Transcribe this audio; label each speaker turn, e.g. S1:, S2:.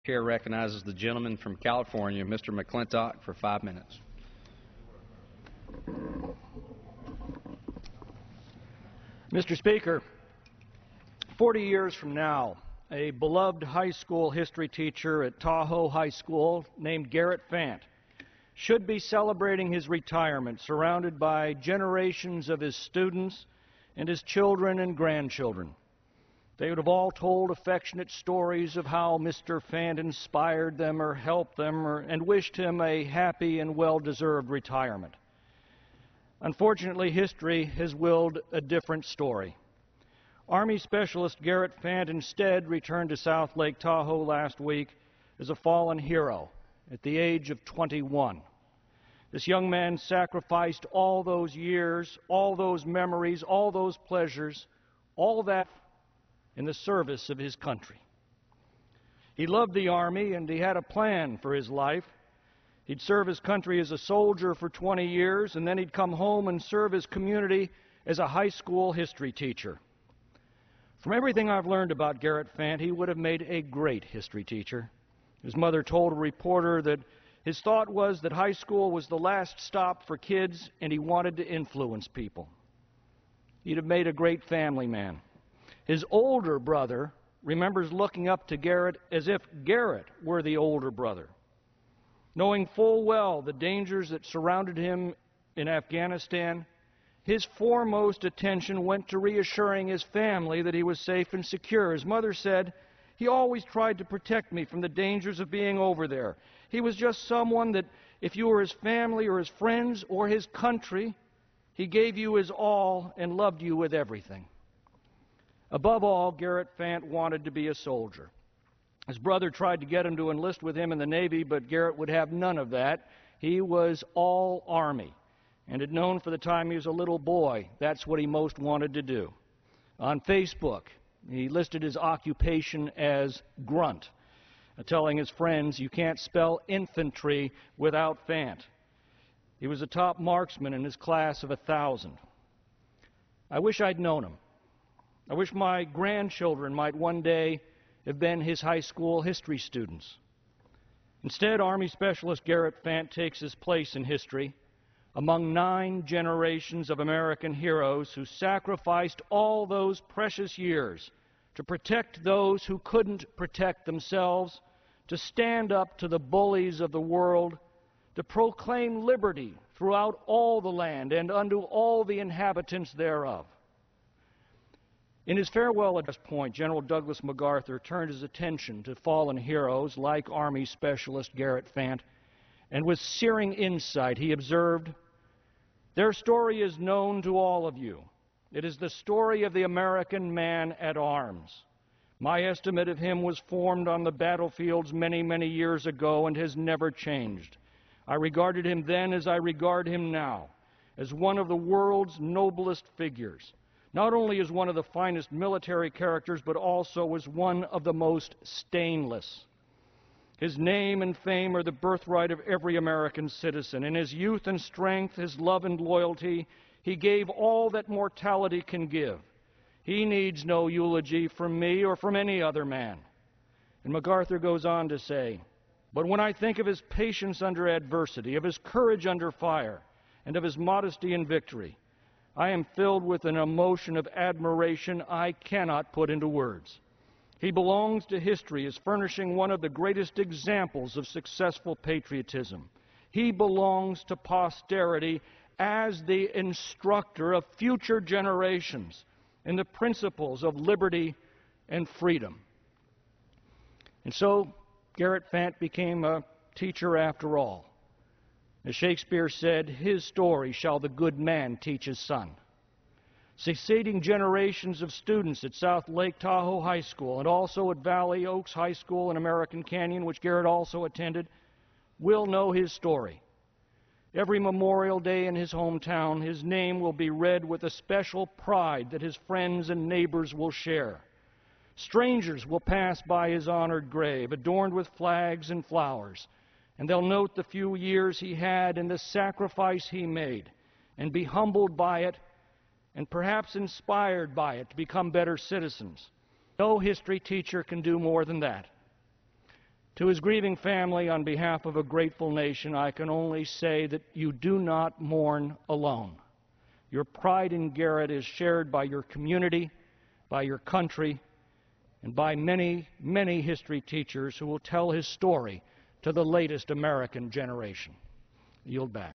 S1: Chair recognizes the gentleman from California, Mr. McClintock, for 5 minutes.
S2: Mr. Speaker, 40 years from now, a beloved high school history teacher at Tahoe High School named Garrett Fant should be celebrating his retirement, surrounded by generations of his students and his children and grandchildren. They would have all told affectionate stories of how Mr. Fant inspired them or helped them and wished him a happy and well-deserved retirement. Unfortunately, history has willed a different story. Army Specialist Garrett Fant instead returned to South Lake Tahoe last week as a fallen hero at the age of 21. This young man sacrificed all those years, all those memories, all those pleasures, all that in the service of his country. He loved the Army and he had a plan for his life. He'd serve his country as a soldier for 20 years, and then he'd come home and serve his community as a high school history teacher. From everything I've learned about Garrett Fant, he would have made a great history teacher. His mother told a reporter that his thought was that high school was the last stop for kids and he wanted to influence people. He'd have made a great family man. His older brother remembers looking up to Garrett as if Garrett were the older brother. Knowing full well the dangers that surrounded him in Afghanistan, his foremost attention went to reassuring his family that he was safe and secure. His mother said, "He always tried to protect me from the dangers of being over there. He was just someone that if you were his family or his friends or his country, he gave you his all and loved you with everything." Above all, Garrett Fant wanted to be a soldier. His brother tried to get him to enlist with him in the Navy, but Garrett would have none of that. He was all Army, and had known for the time he was a little boy that's what he most wanted to do. On Facebook, he listed his occupation as grunt, telling his friends, "You can't spell infantry without Fant." He was a top marksman in his class of 1,000. I wish I'd known him. I wish my grandchildren might one day have been his high school history students. Instead, Army Specialist Garrett Fant takes his place in history among 9 generations of American heroes who sacrificed all those precious years to protect those who couldn't protect themselves, to stand up to the bullies of the world, to proclaim liberty throughout all the land and unto all the inhabitants thereof. In his farewell address point, General Douglas MacArthur turned his attention to fallen heroes like Army Specialist Garrett Fant, and with searing insight he observed, "Their story is known to all of you. It is the story of the American man at arms. My estimate of him was formed on the battlefields many, many years ago and has never changed. I regarded him then as I regard him now, as one of the world's noblest figures. Not only as one of the finest military characters, but also as one of the most stainless. His name and fame are the birthright of every American citizen. In his youth and strength, his love and loyalty, he gave all that mortality can give. He needs no eulogy from me or from any other man." And MacArthur goes on to say, "But when I think of his patience under adversity, of his courage under fire, and of his modesty in victory, I am filled with an emotion of admiration I cannot put into words. He belongs to history as furnishing one of the greatest examples of successful patriotism. He belongs to posterity as the instructor of future generations in the principles of liberty and freedom." And so Garrett Fant became a teacher after all. As Shakespeare said, "His story shall the good man teach his son." Succeeding generations of students at South Lake Tahoe High School and also at Valley Oaks High School in American Canyon, which Garrett also attended, will know his story. Every Memorial Day in his hometown, his name will be read with a special pride that his friends and neighbors will share. Strangers will pass by his honored grave, adorned with flags and flowers, and they'll note the few years he had and the sacrifice he made, and be humbled by it, and perhaps inspired by it to become better citizens. No history teacher can do more than that. To his grieving family, on behalf of a grateful nation, I can only say that you do not mourn alone. Your pride in Garrett is shared by your community, by your country, and by many, many history teachers who will tell his story to the latest American generation. I yield back.